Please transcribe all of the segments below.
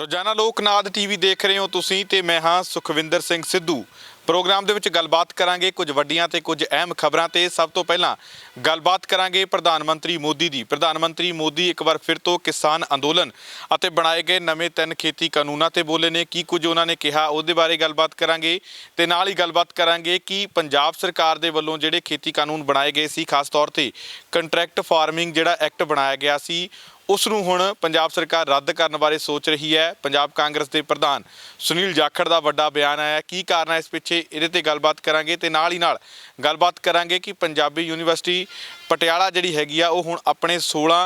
ਰੋਜ਼ਾਨਾ ਲੋਕਨਾਦ ਟੀਵੀ ਦੇਖ ਰਹੇ ਹੋ ਤੁਸੀਂ ਤੇ ਮੈਂ ਹਾਂ ਸੁਖਵਿੰਦਰ ਸਿੰਘ ਸਿੱਧੂ। ਪ੍ਰੋਗਰਾਮ ਦੇ ਵਿੱਚ ਗੱਲਬਾਤ ਕਰਾਂਗੇ ਕੁਝ ਵੱਡੀਆਂ ਤੇ ਕੁਝ ਅਹਿਮ ਖਬਰਾਂ ਤੇ ਸਭ ਤੋਂ ਪਹਿਲਾਂ ਗੱਲਬਾਤ ਕਰਾਂਗੇ ਪ੍ਰਧਾਨ ਮੰਤਰੀ ਮੋਦੀ ਦੀ। ਪ੍ਰਧਾਨ ਮੰਤਰੀ ਮੋਦੀ ਇੱਕ ਵਾਰ ਫਿਰ ਤੋਂ ਕਿਸਾਨ ਅੰਦੋਲਨ ਅਤੇ ਬਣਾਏ ਗਏ ਨਵੇਂ 3 ਖੇਤੀ ਕਾਨੂੰਨਾਂ ਤੇ ਬੋਲੇ ਨੇ। ਕੀ ਕੁਝ ਉਹਨਾਂ ਨੇ ਕਿਹਾ ਉਹਦੇ ਬਾਰੇ ਗੱਲਬਾਤ ਕਰਾਂਗੇ ਤੇ ਨਾਲ ਹੀ ਗੱਲਬਾਤ ਕਰਾਂਗੇ ਕਿ ਪੰਜਾਬ ਸਰਕਾਰ ਦੇ ਵੱਲੋਂ ਜਿਹੜੇ ਖੇਤੀ ਕਾਨੂੰਨ ਬਣਾਏ ਗਏ ਸੀ, ਖਾਸ ਤੌਰ ਤੇ ਕੰਟਰੈਕਟ ਫਾਰਮਿੰਗ ਜਿਹੜਾ ਐਕਟ ਬਣਾਇਆ ਗਿਆ ਸੀ ਉਸ ਨੂੰ ਹੁਣ ਪੰਜਾਬ ਸਰਕਾਰ ਰੱਦ ਕਰਨ ਬਾਰੇ ਸੋਚ ਰਹੀ ਹੈ। ਪੰਜਾਬ ਕਾਂਗਰਸ ਦੇ ਪ੍ਰਧਾਨ ਸੁਨੀਲ ਜਾਖੜ ਦਾ ਵੱਡਾ ਬਿਆਨ ਆਇਆ। ਕੀ ਕਾਰਨ ਹੈ ਇਸ ਪਿੱਛੇ, ਇਹਦੇ ਤੇ ਗੱਲਬਾਤ ਕਰਾਂਗੇ ਤੇ ਨਾਲ ਹੀ ਨਾਲ ਗੱਲਬਾਤ ਕਰਾਂਗੇ ਕਿ ਪੰਜਾਬੀ ਯੂਨੀਵਰਸਿਟੀ ਪਟਿਆਲਾ ਜਿਹੜੀ ਹੈਗੀ ਆ ਉਹ ਹੁਣ ਆਪਣੇ 16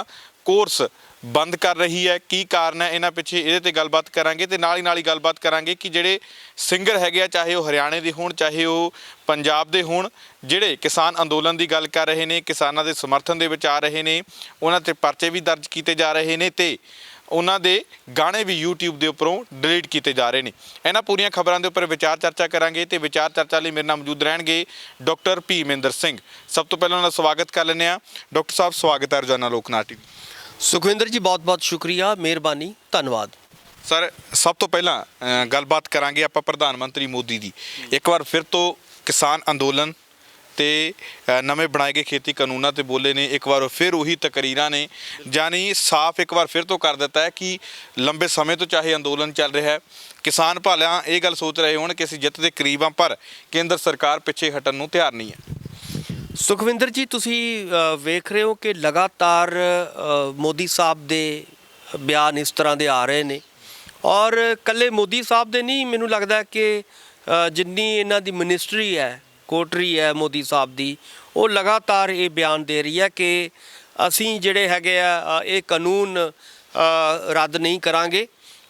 ਕੋਰਸ ਬੰਦ ਕਰ ਰਹੀ ਹੈ। ਕੀ ਕਾਰਨ ਹੈ ਇਹਨਾਂ ਪਿੱਛੇ, ਇਹਦੇ ਤੇ ਗੱਲਬਾਤ ਕਰਾਂਗੇ ਤੇ ਨਾਲ ਹੀ ਗੱਲਬਾਤ ਕਰਾਂਗੇ ਕਿ ਜਿਹੜੇ ਸਿੰਗਰ ਹੈਗੇ ਆ, ਚਾਹੇ ਉਹ ਹਰਿਆਣੇ ਦੇ ਹੋਣ ਚਾਹੇ ਉਹ ਪੰਜਾਬ ਦੇ ਹੋਣ, ਜਿਹੜੇ ਕਿਸਾਨ ਅੰਦੋਲਨ ਦੀ ਗੱਲ ਕਰ ਰਹੇ ਨੇ, ਕਿਸਾਨਾਂ ਦੇ ਸਮਰਥਨ ਦੇ ਵਿੱਚ ਆ ਰਹੇ ਨੇ, ਉਹਨਾਂ ਤੇ ਪਰਚੇ ਵੀ ਦਰਜ ਕੀਤੇ ਜਾ ਰਹੇ ਨੇ ਤੇ ਉਹਨਾਂ ਦੇ ਗਾਣੇ ਵੀ YouTube ਦੇ ਉੱਪਰੋਂ ਡਿਲੀਟ ਕੀਤੇ ਜਾ ਰਹੇ ਨੇ। ਇਹਨਾਂ ਪੂਰੀਆਂ ਖਬਰਾਂ ਦੇ ਉੱਪਰ ਵਿਚਾਰ ਚਰਚਾ ਕਰਾਂਗੇ ਤੇ ਵਿਚਾਰ ਚਰਚਾ ਲਈ ਮੇਰੇ ਨਾਲ ਮੌਜੂਦ ਰਹਿਣਗੇ ਡਾਕਟਰ ਭੀਮਿੰਦਰ ਸਿੰਘ। ਸਭ ਤੋਂ ਪਹਿਲਾਂ ਉਹਨਾਂ ਦਾ ਸਵਾਗਤ ਕਰ ਲੈਂਦੇ ਹਾਂ। ਡਾਕਟਰ ਸਾਹਿਬ ਸਵਾਗਤ ਹੈ ਰੋਜ਼ਾਨਾ ਲੋਕਨਾਦ ਟੀਵੀ। ਸੁਖਵਿੰਦਰ ਜੀ ਬਹੁਤ-ਬਹੁਤ ਸ਼ੁਕਰੀਆ, ਮਿਹਰਬਾਨੀ, ਧੰਨਵਾਦ। ਸਰ ਸਭ ਤੋਂ ਪਹਿਲਾਂ ਗੱਲਬਾਤ ਕਰਾਂਗੇ ਆਪਾਂ ਪ੍ਰਧਾਨ ਮੰਤਰੀ ਮੋਦੀ ਦੀ। ਇੱਕ ਵਾਰ ਫਿਰ ਤੋਂ ਕਿਸਾਨ ਅੰਦੋਲਨ ਤੇ ਨਵੇਂ ਬਣਾਏ ਗਏ ਖੇਤੀ ਕਾਨੂੰਨਾਂ ਤੇ ਬੋਲੇ ਨੇ। ਇੱਕ ਵਾਰ ਫਿਰ ਉਹੀ ਤਕਰੀਰਾਂ ਨੇ, ਜਾਨੀ ਸਾਫ਼ ਇੱਕ ਵਾਰ ਫਿਰ ਤੋਂ ਕਰ ਦਿੱਤਾ ਹੈ ਕਿ ਲੰਬੇ ਸਮੇਂ ਤੋਂ ਚਾਹੇ ਅੰਦੋਲਨ ਚੱਲ ਰਿਹਾ ਹੈ, ਕਿਸਾਨ ਭਾਲਿਆਂ ਇਹ ਗੱਲ ਸੋਚ ਰਹੇ ਹੋਣ ਕਿ ਅਸੀਂ ਜਿੱਤ ਦੇ ਕਰੀਬ ਹਾਂ, ਪਰ ਕੇਂਦਰ ਸਰਕਾਰ ਪਿੱਛੇ ਹਟਣ ਨੂੰ ਤਿਆਰ ਨਹੀਂ ਹੈ। ਸੁਖਵਿੰਦਰ ਜੀ ਤੁਸੀਂ ਵੇਖ ਰਹੇ ਹੋ ਕਿ ਲਗਾਤਾਰ ਮੋਦੀ ਸਾਹਿਬ ਦੇ ਬਿਆਨ ਇਸ ਤਰ੍ਹਾਂ ਦੇ ਆ ਰਹੇ ਨੇ ਔਰ ਇਕੱਲੇ ਮੋਦੀ ਸਾਹਿਬ ਦੇ ਨਹੀਂ, ਮੈਨੂੰ ਲੱਗਦਾ ਕਿ ਜਿੰਨੀ ਇਹਨਾਂ ਦੀ ਮਿਨਿਸਟਰੀ ਹੈ, ਕੋਟਰੀ ਹੈ ਮੋਦੀ ਸਾਹਿਬ ਦੀ, ਉਹ ਲਗਾਤਾਰ ਇਹ ਬਿਆਨ ਦੇ ਰਹੀ ਹੈ ਕਿ ਅਸੀਂ ਜਿਹੜੇ ਹੈਗੇ ਆ ਇਹ ਕਾਨੂੰਨ ਰੱਦ ਨਹੀਂ ਕਰਾਂਗੇ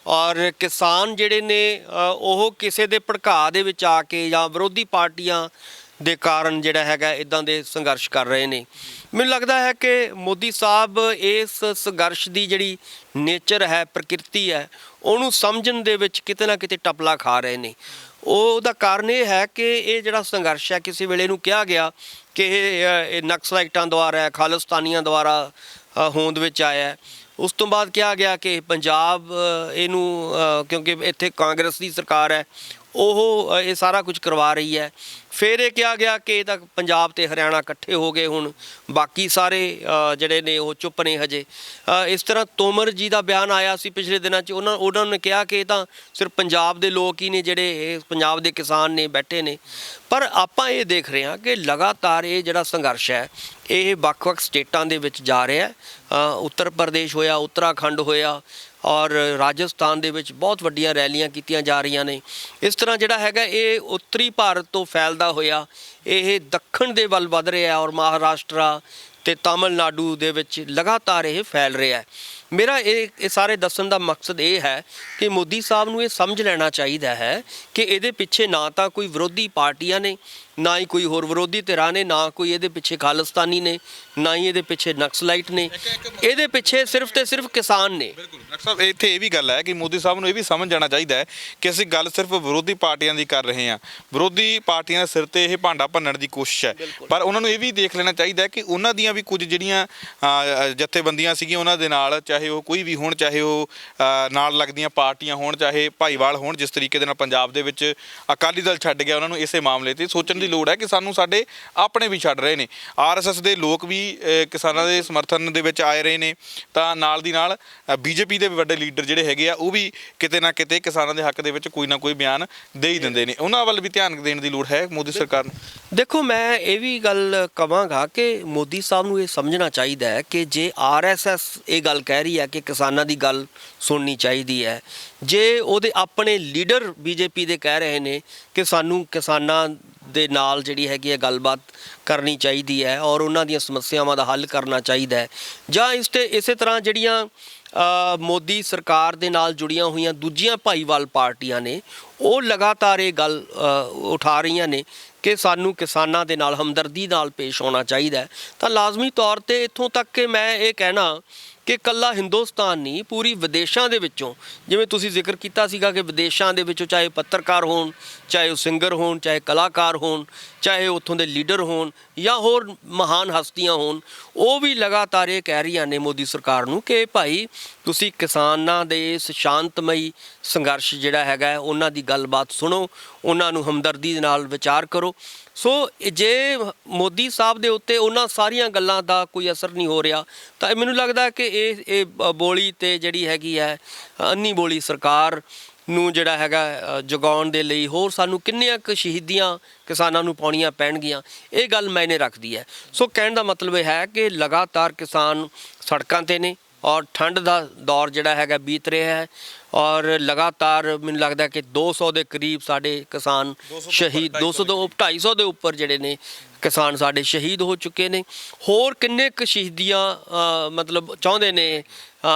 ਔਰ ਕਿਸਾਨ ਜਿਹੜੇ ਨੇ ਉਹ ਕਿਸੇ ਦੇ ਭੜਕਾ ਦੇ ਵਿੱਚ ਆ ਕੇ ਜਾਂ ਵਿਰੋਧੀ ਪਾਰਟੀਆਂ ਦੇ ਕਾਰਨ ਜਿਹੜਾ ਹੈਗਾ ਇੱਦਾਂ ਦੇ ਸੰਘਰਸ਼ ਕਰ ਰਹੇ ਨੇ। ਮੈਨੂੰ ਲੱਗਦਾ ਹੈ ਕਿ ਮੋਦੀ ਸਾਹਿਬ ਇਸ ਸੰਘਰਸ਼ ਦੀ ਜਿਹੜੀ ਨੇਚਰ ਹੈ, ਪ੍ਰਕਿਰਤੀ ਹੈ, ਉਹਨੂੰ ਸਮਝਣ ਦੇ ਵਿੱਚ ਕਿਤੇ ਨਾ ਕਿਤੇ ਟਪਲਾ ਖਾ ਰਹੇ ਨੇ। ਉਹਦਾ ਕਾਰਨ ਇਹ ਹੈ ਕਿ ਇਹ ਜਿਹੜਾ ਸੰਘਰਸ਼ ਹੈ, ਕਿਸੇ ਵੇਲੇ ਨੂੰ ਕਿਹਾ ਗਿਆ ਕਿ ਇਹ ਨਕਸਲਾਈਟਾਂ ਦੁਆਰਾ, ਖਾਲਿਸਤਾਨੀਆਂ ਦੁਆਰਾ ਹੋਂਦ ਵਿੱਚ ਆਇਆ। ਉਸ ਤੋਂ ਬਾਅਦ ਕਿਹਾ ਗਿਆ ਕਿ ਪੰਜਾਬ ਇਹਨੂੰ, ਕਿਉਂਕਿ ਇੱਥੇ ਕਾਂਗਰਸ ਦੀ ਸਰਕਾਰ ਹੈ, ਉਹ ਇਹ ਸਾਰਾ ਕੁਝ ਕਰਵਾ ਰਹੀ ਹੈ। ਫਿਰ ਇਹ ਕਿਹਾ ਗਿਆ ਕਿ ਇਹ ਤਾਂ ਪੰਜਾਬ ਤੇ ਹਰਿਆਣਾ ਇਕੱਠੇ ਹੋ ਗਏ, ਹੁਣ ਬਾਕੀ ਸਾਰੇ ਜਿਹੜੇ ਨੇ ਉਹ ਚੁੱਪ ਨੇ ਹਜੇ। ਇਸ ਤਰ੍ਹਾਂ ਤੋਮਰ ਜੀ ਦਾ ਬਿਆਨ ਆਇਆ ਸੀ ਪਿਛਲੇ ਦਿਨਾਂ 'ਚ, ਉਹਨਾਂ ਨੇ ਕਿਹਾ ਕਿ ਇਹ ਤਾਂ ਸਿਰਫ ਪੰਜਾਬ ਦੇ ਲੋਕ ਹੀ ਨੇ ਜਿਹੜੇ ਪੰਜਾਬ ਦੇ ਕਿਸਾਨ ਨੇ ਬੈਠੇ ਨੇ। ਪਰ ਆਪਾਂ ਇਹ ਦੇਖ ਰਹੇ ਹਾਂ ਕਿ ਲਗਾਤਾਰ ਇਹ ਜਿਹੜਾ ਸੰਘਰਸ਼ ਹੈ ਇਹ ਵੱਖ-ਵੱਖ ਸਟੇਟਾਂ ਦੇ ਵਿੱਚ ਜਾ ਰਿਹਾ। ਉੱਤਰ ਪ੍ਰਦੇਸ਼ ਹੋਇਆ, ਉੱਤਰਾਖੰਡ ਹੋਇਆ ਔਰ ਰਾਜਸਥਾਨ ਦੇ ਵਿੱਚ ਬਹੁਤ ਵੱਡੀਆਂ ਰੈਲੀਆਂ ਕੀਤੀਆਂ ਜਾ ਰਹੀਆਂ ਨੇ। ਇਸ ਤਰ੍ਹਾਂ ਜਿਹੜਾ ਹੈਗਾ ਇਹ ਉੱਤਰੀ ਭਾਰਤ ਤੋਂ ਫੈਲਦਾ ਹੋਇਆ ਇਹ ਦੱਖਣ ਦੇ ਵੱਲ ਵੱਧ ਰਿਹਾ ਔਰ ਮਹਾਰਾਸ਼ਟਰਾ ਤੇ ਤਾਮਿਲਨਾਡੂ ਦੇ ਵਿੱਚ ਲਗਾਤਾਰ ਇਹ ਫੈਲ ਰਿਹਾ ਹੈ। ਮੇਰਾ ਇਹ ਸਾਰੇ ਦੱਸਣ ਦਾ ਮਕਸਦ ਇਹ ਹੈ ਕਿ ਮੋਦੀ ਸਾਹਿਬ ਨੂੰ ਇਹ ਸਮਝ ਲੈਣਾ ਚਾਹੀਦਾ ਹੈ ਕਿ ਇਹਦੇ ਪਿੱਛੇ ਨਾ ਤਾਂ ਕੋਈ ਵਿਰੋਧੀ ਪਾਰਟੀਆਂ ਨੇ, ਨਾ ਹੀ ਕੋਈ ਹੋਰ ਵਿਰੋਧੀ ਧਿਰਾਂ ਨੇ, ਨਾ ਕੋਈ ਇਹਦੇ ਪਿੱਛੇ ਖਾਲਿਸਤਾਨੀ ਨੇ, ਨਾ ਹੀ ਇਹਦੇ ਪਿੱਛੇ ਨਕਸਲਾਈਟ ਨੇ। ਇਹਦੇ ਪਿੱਛੇ ਸਿਰਫ ਤੇ ਸਿਰਫ ਕਿਸਾਨ ਨੇ। ਬਿਲਕੁਲ ਡਾਕਟਰ ਸਾਹਿਬ, ਇੱਥੇ ਇਹ ਵੀ ਗੱਲ ਹੈ ਕਿ ਮੋਦੀ ਸਾਹਿਬ ਨੂੰ ਇਹ ਵੀ ਸਮਝ ਜਾਣਾ ਚਾਹੀਦਾ ਹੈ ਕਿ ਅਸੀਂ ਗੱਲ ਸਿਰਫ ਵਿਰੋਧੀ ਪਾਰਟੀਆਂ ਦੀ ਕਰ ਰਹੇ ਹਾਂ। ਵਿਰੋਧੀ ਪਾਰਟੀਆਂ ਦੇ ਸਿਰ ਤੇ ਇਹ ਭਾਂਡਾ ਭੰਨਣ ਦੀ ਕੋਸ਼ਿਸ਼ ਹੈ, ਪਰ ਉਹਨਾਂ ਨੂੰ ਇਹ ਵੀ ਦੇਖ ਲੈਣਾ ਚਾਹੀਦਾ ਹੈ ਕਿ ਉਹਨਾਂ ਦੀਆਂ ਵੀ ਕੁਝ ਜਿਹੜੀਆਂ ਜਥੇਬੰਦੀਆਂ ਸੀਗੀਆਂ ਉਹਨਾਂ ਦੇ ਨਾਲ, ਚਾਹੇ ਉਹ ਕੋਈ ਵੀ ਹੋਣ, ਚਾਹੇ ਉਹ ਨਾਲ ਲੱਗਦੀਆਂ ਪਾਰਟੀਆਂ ਹੋਣ, ਚਾਹੇ ਭਾਈਵਾਲ ਹੋਣ, ਜਿਸ ਤਰੀਕੇ ਦੇ ਨਾਲ ਪੰਜਾਬ ਦੇ ਵਿੱਚ ਅਕਾਲੀ ਦਲ ਛੱਡ ਗਿਆ, ਉਹਨਾਂ ਨੂੰ ਇਸੇ ਮਾਮਲੇ ਤੇ ਸੋਚਣ ਦੀ ਲੋੜ ਹੈ ਕਿ ਸਾਨੂੰ ਸਾਡੇ ਆਪਣੇ ਵੀ ਛੱਡ ਰਹੇ ਨੇ। RSS ਦੇ ਲੋਕ ਵੀ ਕਿਸਾਨਾਂ ਦੇ ਸਮਰਥਨ ਦੇ ਵਿੱਚ ਆਏ ਰਹੇ ਨੇ, ਤਾਂ ਨਾਲ ਦੀ ਨਾਲ BJP ਦੇ ਵੱਡੇ ਲੀਡਰ ਜਿਹੜੇ ਹੈਗੇ ਆ ਉਹ ਵੀ ਕਿਤੇ ਨਾ ਕਿਤੇ ਕਿਸਾਨਾਂ ਦੇ ਹੱਕ ਦੇ ਵਿੱਚ ਕੋਈ ਨਾ ਕੋਈ ਬਿਆਨ ਦੇ ਹੀ ਦਿੰਦੇ ਨੇ। ਉਹਨਾਂ ਵੱਲ ਵੀ ਧਿਆਨ ਦੇਣ ਦੀ ਲੋੜ ਹੈ ਮੋਦੀ ਸਰਕਾਰ ਨੂੰ। ਦੇਖੋ, ਮੈਂ ਇਹ ਵੀ ਗੱਲ ਕਹਾਂਗਾ ਕਿ ਮੋਦੀ ਸਾਹਿਬ ਨੂੰ ਇਹ ਸਮਝਣਾ ਚਾਹੀਦਾ ਹੈ ਕਿ ਜੇ RSS ਇਹ ਗੱਲ ਕਹਿ ਰਹੀ ਹੈ ਕਿ ਕਿਸਾਨਾਂ ਦੀ ਗੱਲ ਸੁਣਨੀ ਚਾਹੀਦੀ ਹੈ, ਜੇ ਉਹਦੇ ਆਪਣੇ ਲੀਡਰ BJP ਦੇ ਕਹਿ ਰਹੇ ਨੇ ਕਿ ਸਾਨੂੰ ਕਿਸਾਨਾਂ ਦੇ ਨਾਲ ਜਿਹੜੀ ਹੈਗੀ ਹੈ ਗੱਲਬਾਤ ਕਰਨੀ ਚਾਹੀਦੀ ਹੈ ਔਰ ਉਹਨਾਂ ਦੀਆਂ ਸਮੱਸਿਆਵਾਂ ਦਾ ਹੱਲ ਕਰਨਾ ਚਾਹੀਦਾ ਹੈ, ਜਾਂ ਇਸੇ ਤਰ੍ਹਾਂ ਜਿਹੜੀਆਂ ਮੋਦੀ ਸਰਕਾਰ ਦੇ ਨਾਲ ਜੁੜੀਆਂ ਹੋਈਆਂ ਦੂਜੀਆਂ ਭਾਈਵਾਲ ਪਾਰਟੀਆਂ ਨੇ ਉਹ ਲਗਾਤਾਰ ਇਹ ਗੱਲ ਉਠਾ ਰਹੀਆਂ ਨੇ ਕਿ ਸਾਨੂੰ ਕਿਸਾਨਾਂ ਦੇ ਨਾਲ ਹਮਦਰਦੀ ਨਾਲ ਪੇਸ਼ ਆਉਣਾ ਚਾਹੀਦਾ ਹੈ, ਤਾਂ ਲਾਜ਼ਮੀ ਤੌਰ 'ਤੇ ਇੱਥੋਂ ਤੱਕ ਕਿ ਮੈਂ ਇਹ ਕਹਿਣਾ ਕਿ ਕੱਲਾ ਹਿੰਦੁਸਤਾਨ ਨਹੀਂ, ਪੂਰੀ ਵਿਦੇਸ਼ਾਂ ਦੇ ਵਿੱਚੋਂ, ਜਿਵੇਂ ਤੁਸੀਂ ਜ਼ਿਕਰ ਕੀਤਾ ਸੀਗਾ ਕਿ ਵਿਦੇਸ਼ਾਂ ਦੇ ਵਿੱਚੋਂ ਚਾਹੇ ਪੱਤਰਕਾਰ ਹੋਣ, ਚਾਹੇ ਉਹ ਸਿੰਗਰ ਹੋਣ, ਚਾਹੇ ਕਲਾਕਾਰ ਹੋਣ, ਚਾਹੇ ਉੱਥੋਂ ਦੇ ਲੀਡਰ ਹੋਣ ਜਾਂ ਹੋਰ ਮਹਾਨ ਹਸਤੀਆਂ ਹੋਣ, ਉਹ ਵੀ ਲਗਾਤਾਰ ਇਹ ਕਹਿ ਰਹੀਆਂ ਨੇ ਮੋਦੀ ਸਰਕਾਰ ਨੂੰ ਕਿ ਭਾਈ ਤੁਸੀਂ ਕਿਸਾਨਾਂ ਦੇ ਇਸ ਸ਼ਾਂਤਮਈ ਸੰਘਰਸ਼ ਜਿਹੜਾ ਹੈਗਾ ਉਹਨਾਂ ਦੀ ਗੱਲਬਾਤ ਸੁਣੋ, ਉਹਨਾਂ ਨੂੰ ਹਮਦਰਦੀ ਦੇ ਨਾਲ ਵਿਚਾਰ ਕਰੋ। ਸੋ ਜੇ ਮੋਦੀ ਸਾਹਿਬ ਦੇ ਉੱਤੇ ਉਹਨਾਂ ਸਾਰੀਆਂ ਗੱਲਾਂ ਦਾ ਕੋਈ ਅਸਰ ਨਹੀਂ ਹੋ ਰਿਹਾ ਤਾਂ ਮੈਨੂੰ ਲੱਗਦਾ ਕਿ ਇਹ ਬੋਲੀ ਤੇ ਜਿਹੜੀ ਹੈਗੀ ਹੈ ਅੰਨੀ ਬੋਲੀ ਸਰਕਾਰ ਨੂੰ ਜਿਹੜਾ ਹੈਗਾ ਜਗਾਉਣ ਦੇ ਲਈ ਹੋਰ ਸਾਨੂੰ ਕਿੰਨੀਆਂ ਕੁ ਸ਼ਹੀਦੀਆਂ ਕਿਸਾਨਾਂ ਨੂੰ ਪਾਉਣੀਆਂ ਪੈਣਗੀਆਂ, ਇਹ ਗੱਲ ਮਾਇਨੇ ਰੱਖਦੀ ਹੈ। ਸੋ ਕਹਿਣ ਦਾ ਮਤਲਬ ਇਹ ਹੈ ਕਿ ਲਗਾਤਾਰ ਕਿਸਾਨ ਸੜਕਾਂ ਤੇ ਨੇ ਔਰ ਠੰਡ ਦਾ ਦੌਰ ਜਿਹੜਾ ਹੈਗਾ ਬੀਤ ਰਿਹਾ ਹੈ ਔਰ ਲਗਾਤਾਰ ਮੈਨੂੰ ਲੱਗਦਾ ਕਿ 200 ਦੇ ਕਰੀਬ ਸਾਡੇ ਕਿਸਾਨ ਸ਼ਹੀਦ, 200 ਤੋਂ 250 ਦੇ ਉੱਪਰ ਜਿਹੜੇ ਨੇ ਕਿਸਾਨ ਸਾਡੇ ਸ਼ਹੀਦ ਹੋ ਚੁੱਕੇ ਨੇ। ਹੋਰ ਕਿੰਨੇ ਕੁ ਸ਼ਹੀਦੀਆਂ ਮਤਲਬ ਚਾਹੁੰਦੇ ਨੇ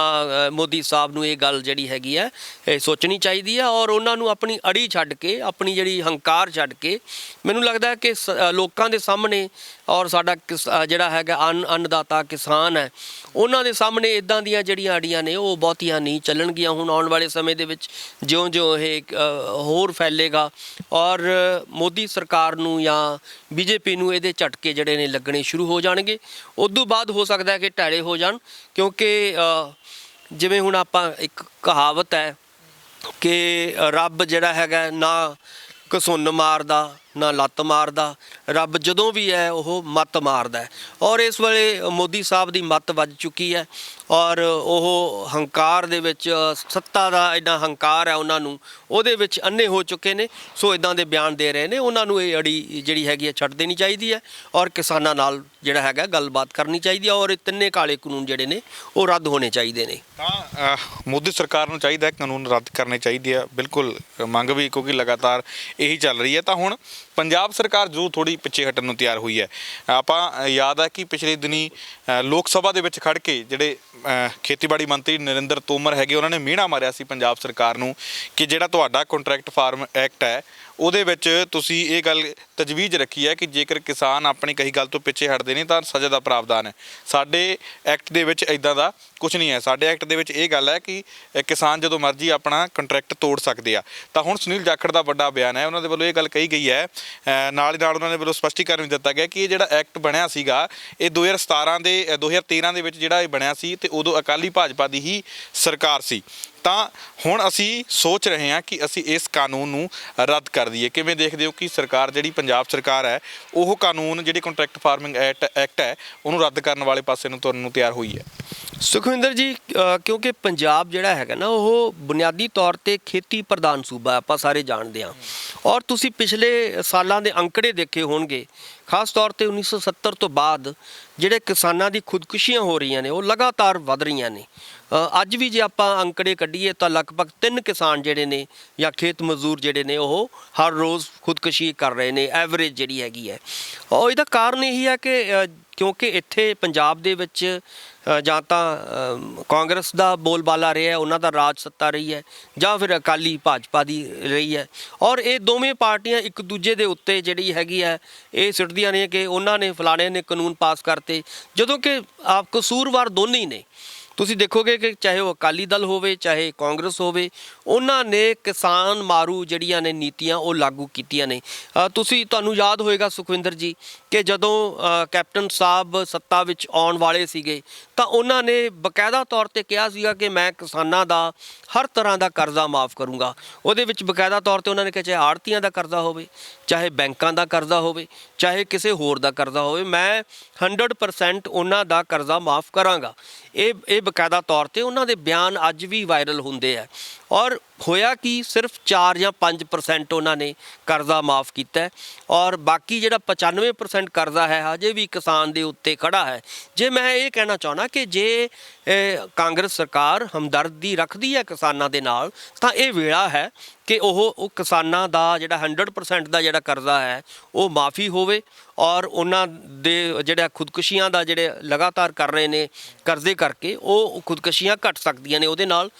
ਮੋਦੀ ਸਾਹਿਬ ਨੂੰ, ਇਹ ਗੱਲ ਜਿਹੜੀ ਹੈਗੀ ਹੈ ਇਹ ਸੋਚਣੀ ਚਾਹੀਦੀ ਹੈ ਔਰ ਉਹਨਾਂ ਨੂੰ ਆਪਣੀ ਅੜੀ ਛੱਡ ਕੇ, ਆਪਣੀ ਜਿਹੜੀ ਹੰਕਾਰ ਛੱਡ ਕੇ, ਮੈਨੂੰ ਲੱਗਦਾ ਕਿ ਲੋਕਾਂ ਦੇ ਸਾਹਮਣੇ ਔਰ ਸਾਡਾ ਜਿਹੜਾ ਹੈਗਾ ਅੰਨਦਾਤਾ ਕਿਸਾਨ ਹੈ ਉਹਨਾਂ ਦੇ ਸਾਹਮਣੇ ਇਦਾਂ ਦੀਆਂ ਜਿਹੜੀਆਂ ਅੜੀਆਂ ਨੇ ਉਹ ਬਹੁਤੀਆਂ ਨਹੀਂ ਚੱਲਣਗੀਆਂ। ਹੁਣ ਆਉਣ ਵਾਲੇ ਸਮੇਂ ਦੇ ਵਿੱਚ ਜਿਉਂ-ਜਿਉਂ ਇਹ ਹੋਰ ਫੈਲੇਗਾ ਔਰ ਮੋਦੀ ਸਰਕਾਰ ਨੂੰ ਜਾਂ ਬੀਜੇਪੀ ਨੂੰ ਇਹਦੇ ਝਟਕੇ ਜਿਹੜੇ ਨੇ ਲੱਗਣੇ ਸ਼ੁਰੂ ਹੋ ਜਾਣਗੇ। ਉਦੋਂ ਬਾਅਦ ਹੋ ਸਕਦਾ ਹੈ ਕਿ ਢਾਲੇ ਹੋ ਜਾਣ, ਕਿਉਂਕਿ ਜਿਵੇਂ ਹੁਣ ਆਪਾਂ ਇੱਕ ਕਹਾਵਤ ਹੈ ਕਿ ਰੱਬ ਜਿਹੜਾ ਹੈਗਾ ਨਾ ਘਸੁੰਨ ਮਾਰਦਾ ਨਾ ਲੱਤ ਮਾਰਦਾ, ਰੱਬ ਜਦੋਂ ਵੀ ਹੈ ਉਹ ਮੱਤ ਮਾਰਦਾ ਔਰ ਇਸ ਵੇਲੇ ਮੋਦੀ ਸਾਹਿਬ ਦੀ ਮੱਤ ਵੱਜ ਚੁੱਕੀ ਹੈ ਔਰ ਉਹ ਹੰਕਾਰ ਦੇ ਵਿੱਚ, ਸੱਤਾ ਦਾ ਇੰਨਾ ਹੰਕਾਰ ਹੈ ਉਹਨਾਂ ਨੂੰ, ਉਹਦੇ ਵਿੱਚ ਅੰਨੇ ਹੋ ਚੁੱਕੇ ਨੇ। ਸੋ ਇਦਾਂ ਦੇ ਬਿਆਨ ਦੇ ਰਹੇ ਨੇ। ਉਹਨਾਂ ਨੂੰ ਇਹ ਅੜੀ ਜਿਹੜੀ ਹੈਗੀ ਹੈ ਛੱਡ ਦੇਣੀ ਚਾਹੀਦੀ ਹੈ ਔਰ ਕਿਸਾਨਾਂ ਨਾਲ ਜਿਹੜਾ ਹੈਗਾ ਗੱਲਬਾਤ ਕਰਨੀ ਚਾਹੀਦੀ ਹੈ ਔਰ ਇਹ ਤਿੰਨੇ ਕਾਲੇ ਕਾਨੂੰਨ ਜਿਹੜੇ ਨੇ ਉਹ ਰੱਦ ਹੋਣੇ ਚਾਹੀਦੇ ਨੇ। ਤਾਂ ਮੋਦੀ ਸਰਕਾਰ ਨੂੰ ਚਾਹੀਦਾ ਹੈ ਕਾਨੂੰਨ ਰੱਦ ਕਰਨੇ ਚਾਹੀਦੇ ਆ, ਬਿਲਕੁਲ ਮੰਗ ਵੀ, ਕਿਉਂਕਿ ਲਗਾਤਾਰ ਇਹੀ ਚੱਲ ਰਹੀ ਹੈ। ਤਾਂ ਹੁਣ ਪੰਜਾਬ ਸਰਕਾਰ ਜੋ ਥੋੜੀ ਪਿੱਛੇ ਹਟਣ ਨੂੰ ਤਿਆਰ ਹੋਈ ਹੈ। ਆਪਾਂ ਯਾਦ ਹੈ ਕਿ ਪਿਛਲੇ ਦਿਨੀ ਲੋਕ ਸਭਾ ਦੇ ਵਿੱਚ ਖੜ ਕੇ ਜਿਹੜੇ ਖੇਤੀਬਾੜੀ ਮੰਤਰੀ ਨਰਿੰਦਰ ਤੋਮਰ ਹੈਗੇ, ਉਹਨਾਂ ਨੇ ਮਿਹਣਾ ਮਾਰਿਆ ਸੀ ਪੰਜਾਬ ਸਰਕਾਰ ਨੂੰ ਕਿ ਜਿਹੜਾ ਤੁਹਾਡਾ ਕੰਟਰੈਕਟ ਫਾਰਮ ਐਕਟ ਹੈ ਉਹਦੇ ਵਿੱਚ ਤੁਸੀਂ ਇਹ ਗੱਲ ਤਜਵੀਜ਼ ਰੱਖੀ ਹੈ ਕਿ ਜੇਕਰ ਕਿਸਾਨ ਆਪਣੀ ਕਹੀ ਗੱਲ ਤੋਂ ਪਿੱਛੇ ਹਟਦੇ ਨੇ ਤਾਂ ਸਜ਼ਾ ਦਾ ਪ੍ਰਾਵਧਾਨ ਹੈ। ਸਾਡੇ ਐਕਟ ਦੇ ਵਿੱਚ ਇਦਾਂ ਦਾ ਕੁਝ ਨਹੀਂ ਹੈ। ਸਾਡੇ ਐਕਟ ਦੇ ਵਿੱਚ ਇਹ ਗੱਲ ਹੈ ਕਿ ਕਿਸਾਨ ਜਦੋਂ ਮਰਜ਼ੀ ਆਪਣਾ ਕੰਟਰੈਕਟ ਤੋੜ ਸਕਦੇ ਆ। ਤਾਂ ਹੁਣ ਸੁਨੀਲ ਜਾਖੜ ਦਾ ਵੱਡਾ ਬਿਆਨ ਹੈ, ਉਹਨਾਂ ਦੇ ਵੱਲੋਂ ਇਹ ਗੱਲ ਕਹੀ ਗਈ ਹੈ, ਨਾਲ ਹੀ ਨਾਲ ਉਹਨਾਂ ਦੇ ਵੱਲੋਂ ਸਪਸ਼ਟੀਕਰਨ ਵੀ ਦਿੱਤਾ ਗਿਆ ਕਿ ਇਹ ਜਿਹੜਾ ਐਕਟ ਬਣਿਆ ਸੀਗਾ ਇਹ 2013 ਦੇ ਵਿੱਚ ਜਿਹੜਾ ਇਹ ਬਣਿਆ ਸੀ ਤੇ ਉਦੋਂ ਅਕਾਲੀ ਭਾਜਪਾ ਦੀ ਹੀ ਸਰਕਾਰ ਸੀ। ਤਾਂ ਹੁਣ ਅਸੀਂ ਸੋਚ ਰਹੇ ਹਾਂ ਕਿ ਅਸੀਂ ਇਸ ਕਾਨੂੰਨ ਨੂੰ ਰੱਦ ਕਰ ਦਈਏ। ਕਿਵੇਂ ਦੇਖਦੇ ਹੋ ਕਿ ਸਰਕਾਰ ਜਿਹੜੀ ਪੰਜਾਬ ਸਰਕਾਰ ਹੈ ਉਹ ਕਾਨੂੰਨ ਜਿਹੜੀ ਕੰਟਰੈਕਟ ਫਾਰਮਿੰਗ ਐਕਟ ਹੈ ਉਹਨੂੰ ਰੱਦ ਕਰਨ ਵਾਲੇ ਪਾਸੇ ਨੂੰ ਤੁਰਨ ਨੂੰ ਤਿਆਰ ਹੋਈ ਹੈ? ਸੁਖਵਿੰਦਰ ਜੀ, ਕਿਉਂਕਿ ਪੰਜਾਬ ਜਿਹੜਾ ਹੈਗਾ ਨਾ ਉਹ ਬੁਨਿਆਦੀ ਤੌਰ ਤੇ ਖੇਤੀ ਪ੍ਰਧਾਨ ਸੂਬਾ ਆਪਾਂ ਸਾਰੇ ਜਾਣਦੇ ਹਾਂ ਔਰ ਤੁਸੀਂ ਪਿਛਲੇ ਸਾਲਾਂ ਦੇ ਅੰਕੜੇ ਦੇਖੇ ਹੋਣਗੇ, ਖਾਸ ਤੌਰ ਤੇ 1970 ਤੋਂ ਬਾਅਦ ਜਿਹੜੇ ਕਿਸਾਨਾਂ ਦੀ ਖੁਦਕੁਸ਼ੀਆਂ ਹੋ ਰਹੀਆਂ ਨੇ ਉਹ ਲਗਾਤਾਰ ਵੱਧ ਰਹੀਆਂ ਨੇ। ਅੱਜ ਵੀ ਜੇ ਆਪਾਂ ਅੰਕੜੇ ਕੱਢੀਏ ਤਾਂ ਲਗਭਗ 3 ਕਿਸਾਨ ਜਿਹੜੇ ਨੇ ਜਾਂ ਖੇਤ ਮਜ਼ਦੂਰ ਜਿਹੜੇ ਨੇ ਉਹ ਹਰ ਰੋਜ਼ ਖੁਦਕੁਸ਼ੀ ਕਰ ਰਹੇ ਨੇ, ਐਵਰੇਜ ਜਿਹੜੀ ਹੈਗੀ ਹੈ। ਔਰ ਇਹਦਾ ਕਾਰਨ ਇਹੀ ਹੈ ਕਿ ਕਿਉਂਕਿ ਇੱਥੇ ਪੰਜਾਬ ਦੇ ਵਿੱਚ ਜਾਂ ਤਾਂ ਕਾਂਗਰਸ ਦਾ ਬੋਲਬਾਲਾ ਰਿਹਾ, ਉਹਨਾਂ ਦਾ ਰਾਜ ਸੱਤਾ ਰਹੀ ਹੈ, ਜਾਂ ਫਿਰ ਅਕਾਲੀ ਭਾਜਪਾ ਦੀ ਰਹੀ ਹੈ ਔਰ ਇਹ ਦੋਵੇਂ ਪਾਰਟੀਆਂ ਇੱਕ ਦੂਜੇ ਦੇ ਉੱਤੇ ਜਿਹੜੀ ਹੈਗੀ ਹੈ ਇਹ ਸਿੱਟਦੀਆਂ ਨੇ ਕਿ ਉਹਨਾਂ ਨੇ ਫਲਾਣੇ ਨੇ ਕਾਨੂੰਨ ਪਾਸ ਕਰਤੇ, ਜਦੋਂ ਕਿ ਆਪ ਕਸੂਰਵਾਰ ਦੋਨੇ ਹੀ ਨੇ। ਤੁਸੀਂ ਦੇਖੋਗੇ ਕਿ ਚਾਹੇ ਉਹ ਅਕਾਲੀ ਦਲ ਹੋਵੇ ਚਾਹੇ ਕਾਂਗਰਸ ਹੋਵੇ, ਉਹਨਾਂ ਨੇ ਕਿਸਾਨ ਮਾਰੂ ਜਿਹੜੀਆਂ ਨੇ ਨੀਤੀਆਂ ਉਹ ਲਾਗੂ ਕੀਤੀਆਂ ਨੇ। ਤੁਹਾਨੂੰ ਯਾਦ ਹੋਏਗਾ ਸੁਖਵਿੰਦਰ ਜੀ ਕਿ ਜਦੋਂ ਕੈਪਟਨ ਸਾਹਿਬ ਸੱਤਾ ਵਿੱਚ ਆਉਣ ਵਾਲੇ ਸੀਗੇ ਤਾਂ ਉਹਨਾਂ ਨੇ ਬਕਾਇਦਾ ਤੌਰ ਤੇ ਕਿਹਾ ਸੀਗਾ ਕਿ ਮੈਂ ਕਿਸਾਨਾਂ ਦਾ ਹਰ ਤਰ੍ਹਾਂ ਦਾ ਕਰਜ਼ਾ ਮਾਫ ਕਰੂੰਗਾ। ਉਹਦੇ ਵਿੱਚ ਬਕਾਇਦਾ ਤੌਰ ਤੇ ਉਹਨਾਂ ਨੇ ਕਿਹਾ ਚਾਹੇ ਆੜ੍ਹਤੀਆਂ ਦਾ ਕਰਜ਼ਾ ਹੋਵੇ, ਚਾਹੇ ਬੈਂਕਾਂ ਦਾ ਕਰਜ਼ਾ ਹੋਵੇ, ਚਾਹੇ ਕਿਸੇ ਹੋਰ ਦਾ ਕਰਜ਼ਾ ਹੋਵੇ, ਮੈਂ 100% ਉਹਨਾਂ ਦਾ ਕਰਜ਼ਾ ਮਾਫ ਕਰਾਂਗਾ। ਇਹ ਬਕਾਇਦਾ ਤੌਰ ਤੇ ਉਹਨਾਂ ਦੇ ਬਿਆਨ ਅੱਜ ਵੀ ਵਾਇਰਲ ਹੁੰਦੇ ਆ ਔਰ ਹੋਇਆ ਕਿ ਸਿਰਫ 4 ਜਾਂ 5% ਉਹਨਾਂ ਨੇ ਕਰਜ਼ਾ ਮਾਫ ਕੀਤਾ ਔਰ ਬਾਕੀ ਜਿਹੜਾ 95% ਕਰਜ਼ਾ ਹੈ ਹਜੇ ਵੀ ਕਿਸਾਨ ਦੇ ਉੱਤੇ ਖੜਾ ਹੈ। ਜੇ ਮੈਂ ਇਹ ਕਹਿਣਾ ਚਾਹੁੰਦਾ ਕਿ ਜੇ ਕਾਂਗਰਸ ਸਰਕਾਰ ਹਮਦਰਦੀ ਰੱਖਦੀ ਹੈ ਕਿਸਾਨਾਂ ਦੇ ਨਾਲ ਤਾਂ ਇਹ ਵੇਲਾ ਹੈ ਕਿ ਉਹ ਕਿਸਾਨਾਂ ਦਾ ਜਿਹੜਾ 100% ਦਾ ਜਿਹੜਾ ਕਰਜ਼ਾ ਹੈ ਉਹ ਮਾਫੀ ਹੋਵੇ ਔਰ ਉਹਨਾਂ ਦੇ ਜਿਹੜਾ ਖੁਦਕੁਸ਼ੀਆਂ ਦਾ ਜਿਹੜੇ ਲਗਾਤਾਰ ਕਰ ਰਹੇ ਨੇ ਕਰਜ਼ੇ ਕਰਕੇ, ਉਹ ਖੁਦਕੁਸ਼ੀਆਂ ਘਟ ਸਕਦੀਆਂ ਨੇ ਉਹਦੇ ਨਾਲ।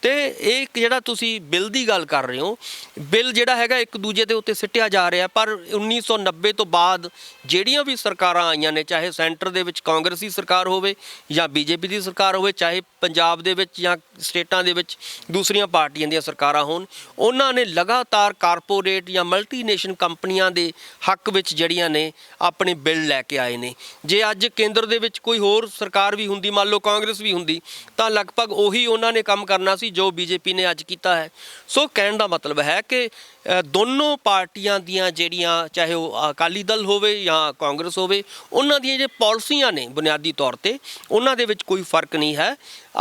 ਤੇ ਇਹ ਇੱਕ ਜਿਹੜਾ ਤੁਸੀਂ ਬਿੱਲ ਦੀ ਗੱਲ ਕਰ ਰਹੇ ਹੋ, ਬਿੱਲ ਜਿਹੜਾ ਹੈਗਾ ਇੱਕ ਦੂਜੇ ਦੇ ਉੱਤੇ ਸਿੱਟਿਆ ਜਾ ਰਿਹਾ, ਪਰ 1990 ਤੋਂ ਬਾਅਦ ਜਿਹੜੀਆਂ ਵੀ ਸਰਕਾਰਾਂ ਆਈਆਂ ਨੇ, ਚਾਹੇ ਸੈਂਟਰ ਦੇ ਵਿੱਚ ਕਾਂਗਰਸੀ ਸਰਕਾਰ ਹੋਵੇ ਜਾਂ ਬੀਜੇਪੀ ਦੀ ਸਰਕਾਰ ਹੋਵੇ, ਚਾਹੇ ਪੰਜਾਬ ਦੇ ਵਿੱਚ ਜਾਂ ਸਟੇਟਾਂ ਦੇ ਵਿੱਚ ਦੂਸਰੀਆਂ ਪਾਰਟੀਆਂ ਦੀਆਂ ਸਰਕਾਰਾਂ ਹੋਣ, ਉਹਨਾਂ ਨੇ ਲਗਾਤਾਰ ਕਾਰਪੋਰੇਟ ਜਾਂ ਮਲਟੀਨੇਸ਼ਨ ਕੰਪਨੀਆਂ ਦੇ ਹੱਕ ਵਿੱਚ ਜਿਹੜੀਆਂ ਨੇ ਆਪਣੇ ਬਿੱਲ ਲੈ ਕੇ ਆਏ ਨੇ। ਜੇ ਅੱਜ ਕੇਂਦਰ ਦੇ ਵਿੱਚ ਕੋਈ ਹੋਰ ਸਰਕਾਰ ਵੀ ਹੁੰਦੀ, ਮੰਨ ਲਓ ਕਾਂਗਰਸ ਵੀ ਹੁੰਦੀ, ਤਾਂ ਲਗਭਗ ਉਹੀ ਉਹਨਾਂ ਨੇ ਕੰਮ ਕਰਨਾ ਸੀ ਜੋ ਬੀਜੇਪੀ ਨੇ ਅੱਜ ਕੀਤਾ ਹੈ। ਸੋ ਕਹਿਣ ਦਾ ਮਤਲਬ ਹੈ ਕਿ ਦੋਨੋਂ ਪਾਰਟੀਆਂ ਦੀਆਂ ਜਿਹੜੀਆਂ, ਚਾਹੇ ਉਹ ਅਕਾਲੀ ਦਲ ਹੋਵੇ ਜਾਂ ਕਾਂਗਰਸ ਹੋਵੇ, ਉਹਨਾਂ ਦੀਆਂ ਜੇ ਪਾਲਿਸੀਆਂ ਨੇ ਬੁਨਿਆਦੀ ਤੌਰ ਤੇ ਉਹਨਾਂ ਦੇ ਵਿੱਚ ਕੋਈ ਫਰਕ ਨਹੀਂ ਹੈ।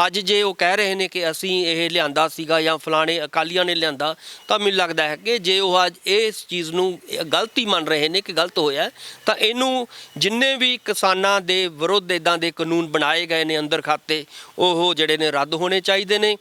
ਅੱਜ ਜੇ ਉਹ ਕਹਿ ਰਹੇ ਨੇ ਕਿ ਅਸੀਂ ਇਹ ਲਿਆਂਦਾ ਸੀਗਾ ਜਾਂ ਫਲਾਣੇ ਅਕਾਲੀਆਂ ਨੇ ਲਿਆਂਦਾ, ਤਾਂ ਮੈਨੂੰ ਲੱਗਦਾ ਹੈ ਕਿ ਜੇ ਉਹ ਅੱਜ ਇਸ ਚੀਜ਼ ਨੂੰ ਗਲਤੀ ਮੰਨ ਰਹੇ ਨੇ ਕਿ ਗਲਤ ਹੋਇਆ, ਤਾਂ ਇਹਨੂੰ ਜਿੰਨੇ ਵੀ ਕਿਸਾਨਾਂ ਦੇ ਵਿਰੁੱਧ ਇੱਦਾਂ ਦੇ ਕਾਨੂੰਨ ਬਣਾਏ ਗਏ ਨੇ ਅੰਦਰ ਖਾਤੇ, ਉਹ ਜਿਹੜੇ ਨੇ ਰੱਦ ਹੋਣੇ ਚਾਹੀਦੇ ਨੇ।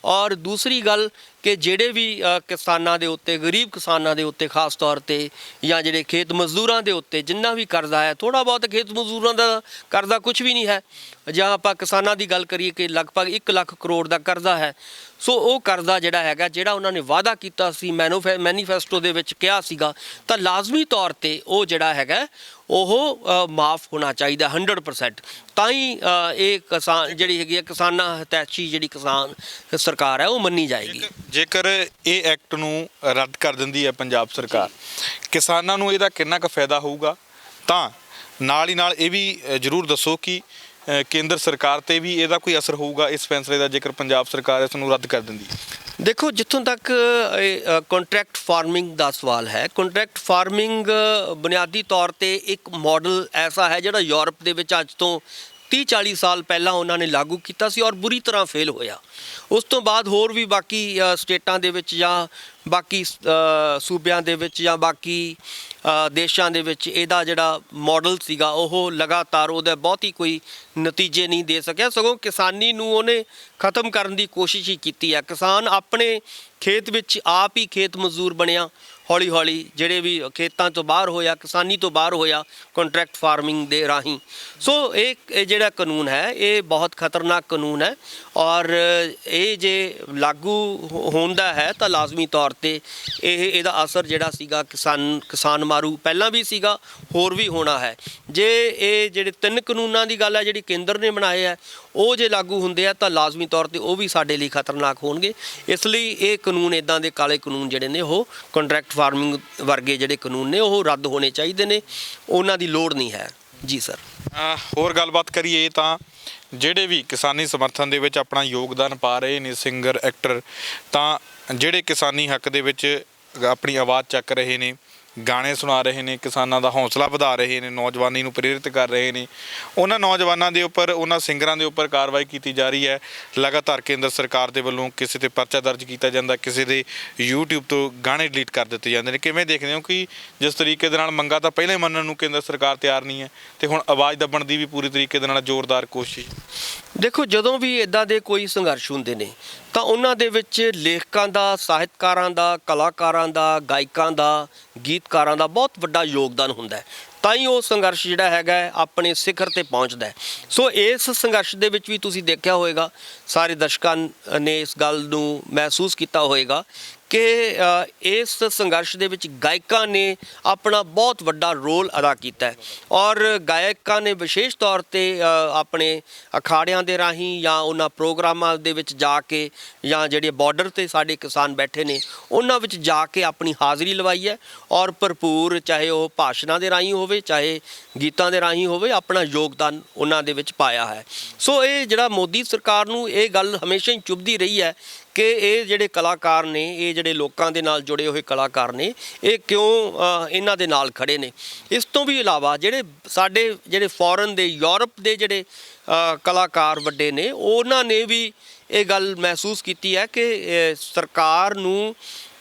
ਔਰ ਦੂਸਰੀ ਗੱਲ ਕਿ ਜਿਹੜੇ ਵੀ ਕਿਸਾਨਾਂ ਦੇ ਉੱਤੇ, ਗਰੀਬ ਕਿਸਾਨਾਂ ਦੇ ਉੱਤੇ ਖਾਸ ਤੌਰ ਤੇ, ਜਾਂ ਜਿਹੜੇ ਖੇਤ ਮਜ਼ਦੂਰਾਂ ਦੇ ਉੱਤੇ ਜਿੰਨਾ ਵੀ ਕਰਜ਼ਾ ਹੈ, ਥੋੜ੍ਹਾ ਬਹੁਤ ਖੇਤ ਮਜ਼ਦੂਰਾਂ ਦਾ ਕਰਜ਼ਾ ਕੁਝ ਵੀ ਨਹੀਂ ਹੈ, ਜਾਂ ਆਪਾਂ ਕਿਸਾਨਾਂ ਦੀ ਗੱਲ ਕਰੀਏ ਕਿ ਲਗਭਗ 1 ਲੱਖ ਕਰੋੜ ਦਾ ਕਰਜ਼ਾ ਹੈ। ਸੋ ਉਹ ਕਰਜ਼ਾ ਜਿਹੜਾ ਹੈਗਾ, ਜਿਹੜਾ ਉਹਨਾਂ ਨੇ ਵਾਅਦਾ ਕੀਤਾ ਸੀ, ਮੈਨੀਫੈਸਟੋ ਦੇ ਵਿੱਚ ਕਿਹਾ ਸੀਗਾ, ਤਾਂ ਲਾਜ਼ਮੀ ਤੌਰ ਤੇ ਉਹ ਜਿਹੜਾ ਹੈਗਾ ਉਹ ਮਾਫ ਹੋਣਾ ਚਾਹੀਦਾ 100%। ਤਾਂ ਹੀ ਇਹ ਕਿਸਾਨ ਜਿਹੜੀ ਹੈਗੀ ਹੈ, ਕਿਸਾਨਾਂ ਹਿਤੈਸ਼ੀ ਜਿਹੜੀ ਕਿਸਾਨ ਸਰਕਾਰ ਹੈ, ਉਹ ਮੰਨੀ ਜਾਏਗੀ। ਜੇਕਰ ਇਹ ਐਕਟ ਨੂੰ ਰੱਦ ਕਰ ਦਿੰਦੀ ਹੈ ਪੰਜਾਬ ਸਰਕਾਰ, ਕਿਸਾਨਾਂ ਨੂੰ ਇਹਦਾ ਕਿੰਨਾ ਕੁ ਫਾਇਦਾ ਹੋਊਗਾ? ਤਾਂ ਨਾਲ ਹੀ ਨਾਲ ਇਹ ਵੀ ਜ਼ਰੂਰ ਦੱਸੋ ਕਿ ਕੇਂਦਰ ਸਰਕਾਰ ਤੇ ਵੀ ਇਹਦਾ ਕੋਈ ਅਸਰ ਹੋਊਗਾ ਇਸ ਫੈਸਲੇ ਦਾ, ਜੇਕਰ ਪੰਜਾਬ ਸਰਕਾਰ ਇਸ ਨੂੰ ਰੱਦ ਕਰ ਦਿੰਦੀ ਹੈ? ਦੇਖੋ, ਜਿੱਥੋਂ ਤੱਕ ਕੰਟਰੈਕਟ ਫਾਰਮਿੰਗ ਦਾ ਸਵਾਲ ਹੈ, ਕੰਟਰੈਕਟ ਫਾਰਮਿੰਗ ਬੁਨਿਆਦੀ ਤੌਰ ਤੇ ਇੱਕ ਮਾਡਲ ਐਸਾ ਹੈ ਜਿਹੜਾ ਯੂਰਪ ਦੇ ਵਿੱਚ ਅੱਜ ਤੋਂ 30-40 ਸਾਲ ਪਹਿਲਾਂ ਉਹਨਾਂ ਨੇ ਲਾਗੂ ਕੀਤਾ ਸੀ ਔਰ ਬੁਰੀ ਤਰ੍ਹਾਂ ਫੇਲ ਹੋਇਆ। ਉਸ ਤੋਂ ਬਾਅਦ ਹੋਰ ਵੀ ਬਾਕੀ ਸਟੇਟਾਂ ਦੇ ਵਿੱਚ ਜਾਂ ਬਾਕੀ ਸੂਬਿਆਂ ਦੇ ਵਿੱਚ ਜਾਂ ਬਾਕੀ ਦੇਸ਼ਾਂ ਦੇ ਵਿੱਚ ਇਹਦਾ ਜਿਹੜਾ ਮਾਡਲ ਸੀਗਾ ਉਹ ਲਗਾਤਾਰ ਉਹਦਾ ਬਹੁਤੀ ਕੋਈ ਨਤੀਜੇ ਨਹੀਂ ਦੇ ਸਕਿਆ, ਸਗੋਂ ਕਿਸਾਨੀ ਨੂੰ ਉਹਨੇ ਖਤਮ ਕਰਨ ਦੀ ਕੋਸ਼ਿਸ਼ ਹੀ ਕੀਤੀ ਹੈ। ਕਿਸਾਨ ਆਪਣੇ ਖੇਤ ਵਿੱਚ ਆਪ ਹੀ ਖੇਤ ਮਜ਼ਦੂਰ ਬਣਿਆ, ਹੌਲੀ ਹੌਲੀ ਜਿਹੜੇ ਵੀ ਖੇਤਾਂ ਤੋਂ ਬਾਹਰ ਹੋਇਆ, ਕਿਸਾਨੀ ਤੋਂ ਬਾਹਰ ਹੋਇਆ ਕੰਟਰੈਕਟ ਫਾਰਮਿੰਗ ਦੇ ਰਾਹੀਂ। ਸੋ ਇਹ ਜਿਹੜਾ ਕਾਨੂੰਨ ਹੈ ਇਹ ਬਹੁਤ ਖਤਰਨਾਕ ਕਾਨੂੰਨ ਹੈ, ਔਰ ਇਹ ਜੇ ਲਾਗੂ ਹੁੰਦਾ ਹੈ ਤਾਂ ਲਾਜ਼ਮੀ ਤੌਰ ਤੇ ਇਹਦਾ ਅਸਰ ਜਿਹੜਾ ਸੀਗਾ ਕਿਸਾਨ ਮਾਰੂ ਪਹਿਲਾਂ ਵੀ ਸੀਗਾ, ਹੋਰ ਵੀ ਹੋਣਾ ਹੈ। ਜੇ ਇਹ ਜਿਹੜੇ 3 ਕਾਨੂੰਨਾਂ ਦੀ ਗੱਲ ਹੈ ਜਿਹੜੀ ਕੇਂਦਰ ਨੇ ਬਣਾਏ ਹੈ, ਉਹ ਜੇ ਲਾਗੂ ਹੁੰਦੇ ਆ ਤਾਂ ਲਾਜ਼ਮੀ ਤੌਰ ਤੇ ਉਹ ਵੀ ਸਾਡੇ ਲਈ ਖਤਰਨਾਕ ਹੋਣਗੇ। ਇਸ ਲਈ ਇਹ ਕਾਨੂੰਨ, ਇੱਦਾਂ ਦੇ ਕਾਲੇ ਕਾਨੂੰਨ ਜਿਹੜੇ ਨੇ, ਉਹ ਕੰਟਰੈਕਟ ਫਾਰਮਿੰਗ ਵਰਗੇ ਜਿਹੜੇ ਕਾਨੂੰਨ ਨੇ ਉਹ ਰੱਦ ਹੋਣੇ ਚਾਹੀਦੇ ਨੇ, ਉਹਨਾਂ ਦੀ ਲੋੜ ਨਹੀਂ ਹੈ। ਜੀ ਸਰ, ਹੋਰ ਗੱਲਬਾਤ ਕਰੀਏ ਤਾਂ ਜਿਹੜੇ ਵੀ ਕਿਸਾਨੀ ਸਮਰਥਨ ਦੇ ਵਿੱਚ ਆਪਣਾ ਯੋਗਦਾਨ ਪਾ ਰਹੇ ਨੇ ਸਿੰਗਰ, ਐਕਟਰ, ਤਾਂ ਜਿਹੜੇ ਕਿਸਾਨੀ ਹੱਕ ਦੇ ਵਿੱਚ ਆਪਣੀ ਆਵਾਜ਼ ਚੱਕ ਰਹੇ ਨੇ, ਗਾਣੇ ਸੁਣਾ ਰਹੇ ਨੇ, ਕਿਸਾਨਾਂ ਦਾ ਹੌਸਲਾ ਵਧਾ ਰਹੇ ਨੇ, ਨੌਜਵਾਨੀ ਨੂੰ ਪ੍ਰੇਰਿਤ ਕਰ ਰਹੇ ਨੇ, ਉਹਨਾਂ ਨੌਜਵਾਨਾਂ ਦੇ ਉੱਪਰ, ਉਹਨਾਂ ਸਿੰਗਰਾਂ ਦੇ ਉੱਪਰ ਕਾਰਵਾਈ ਕੀਤੀ ਜਾ ਰਹੀ ਹੈ। ਲਗਾਤਾਰ ਕੇਂਦਰ ਸਰਕਾਰ ਦੇ ਵੱਲੋਂ ਕਿਸੇ ਤੇ ਪਰਚਾ ਦਰਜ ਕੀਤਾ ਜਾਂਦਾ, ਕਿਸੇ ਦੇ YouTube ਤੋਂ ਗਾਣੇ ਡਿਲੀਟ ਕਰ ਦਿੱਤੇ ਜਾਂਦੇ ਨੇ। ਕਿਵੇਂ ਦੇਖਦੇ ਹੋ ਕਿ ਜਿਸ ਤਰੀਕੇ ਦੇ ਨਾਲ ਮੰਗਾਂ ਤਾਂ ਪਹਿਲਾਂ ਹੀ ਮੰਨਣ ਨੂੰ ਕੇਂਦਰ ਸਰਕਾਰ ਤਿਆਰ ਨਹੀਂ ਹੈ, ਤੇ ਹੁਣ ਆਵਾਜ਼ ਦੱਬਣ ਦੀ ਵੀ ਪੂਰੀ ਤਰੀਕੇ ਦੇ ਨਾਲ ਜ਼ੋਰਦਾਰ ਕੋਸ਼ਿਸ਼? ਦੇਖੋ, ਜਦੋਂ ਵੀ ਇੱਦਾਂ ਦੇ ਕੋਈ ਸੰਘਰਸ਼ ਹੁੰਦੇ ਨੇ ਤਾਂ ਉਹਨਾਂ ਦੇ ਵਿੱਚ ਲੇਖਕਾਂ ਦਾ, ਸਾਹਿਤਕਾਰਾਂ ਦਾ, ਕਲਾਕਾਰਾਂ ਦਾ, ਗਾਇਕਾਂ ਦਾ, ਗੀਤਕਾਰਾਂ ਦਾ ਬਹੁਤ ਵੱਡਾ ਯੋਗਦਾਨ ਹੁੰਦਾ ਹੈ, ਤਾਂ ਹੀ ਉਹ ਸੰਘਰਸ਼ ਜਿਹੜਾ ਹੈਗਾ ਆਪਣੇ ਸਿਖਰ ਤੇ ਪਹੁੰਚਦਾ ਹੈ। ਸੋ ਇਸ ਸੰਘਰਸ਼ ਦੇ ਵਿੱਚ ਵੀ ਤੁਸੀਂ ਦੇਖਿਆ ਹੋਵੇਗਾ, ਸਾਰੇ ਦਰਸ਼ਕਾਂ ਨੇ ਇਸ ਗੱਲ ਨੂੰ ਮਹਿਸੂਸ ਕੀਤਾ ਹੋਵੇਗਾ ਕਿ ਇਸ ਸੰਘਰਸ਼ ਦੇ ਵਿੱਚ ਗਾਇਕਾਂ ਨੇ ਆਪਣਾ ਬਹੁਤ ਵੱਡਾ ਰੋਲ ਅਦਾ ਕੀਤਾ ਹੈ, ਔਰ ਗਾਇਕਾਂ ਨੇ ਵਿਸ਼ੇਸ਼ ਤੌਰ ਤੇ ਆਪਣੇ ਅਖਾੜਿਆਂ ਦੇ ਰਾਹੀਂ ਜਾਂ ਉਹਨਾਂ ਪ੍ਰੋਗਰਾਮਾਂ ਦੇ ਵਿੱਚ ਜਾ ਕੇ, ਜਾਂ ਜਿਹੜੇ ਬਾਰਡਰ ਤੇ ਸਾਡੇ ਕਿਸਾਨ ਬੈਠੇ ਨੇ ਉਹਨਾਂ ਵਿੱਚ ਜਾ ਕੇ ਆਪਣੀ ਹਾਜ਼ਰੀ ਲਵਾਈ ਹੈ, ਔਰ ਭਰਪੂਰ, ਚਾਹੇ ਉਹ ਭਾਸ਼ਣਾਂ ਦੇ ਰਾਹੀਂ ਹੋਵੇ, ਚਾਹੇ ਗੀਤਾਂ ਦੇ ਰਾਹੀਂ ਹੋਵੇ, ਆਪਣਾ ਯੋਗਦਾਨ ਉਹਨਾਂ ਦੇ ਵਿੱਚ ਪਾਇਆ ਹੈ। ਸੋ ਇਹ ਜਿਹੜਾ ਮੋਦੀ ਸਰਕਾਰ ਨੂੰ ਇਹ ਗੱਲ ਹਮੇਸ਼ਾ ਹੀ ਚੁਭਦੀ ਰਹੀ ਹੈ ਕਿ ਇਹ ਜਿਹੜੇ ਕਲਾਕਾਰ ਨੇ, ਇਹ ਜਿਹੜੇ ਲੋਕਾਂ ਦੇ ਨਾਲ ਜੁੜੇ ਹੋਏ ਕਲਾਕਾਰ ਨੇ, ਇਹ ਕਿਉਂ ਇਹਨਾਂ ਦੇ ਨਾਲ ਖੜੇ ਨੇ। ਇਸ ਤੋਂ ਵੀ ਇਲਾਵਾ ਸਾਡੇ ਜਿਹੜੇ ਫੋਰਨ ਦੇ, ਯੂਰਪ ਦੇ ਜਿਹੜੇ ਕਲਾਕਾਰ ਵੱਡੇ ਨੇ, ਉਹਨਾਂ ਨੇ ਵੀ ਇਹ ਗੱਲ ਮਹਿਸੂਸ ਕੀਤੀ ਹੈ ਕਿ ਸਰਕਾਰ ਨੂੰ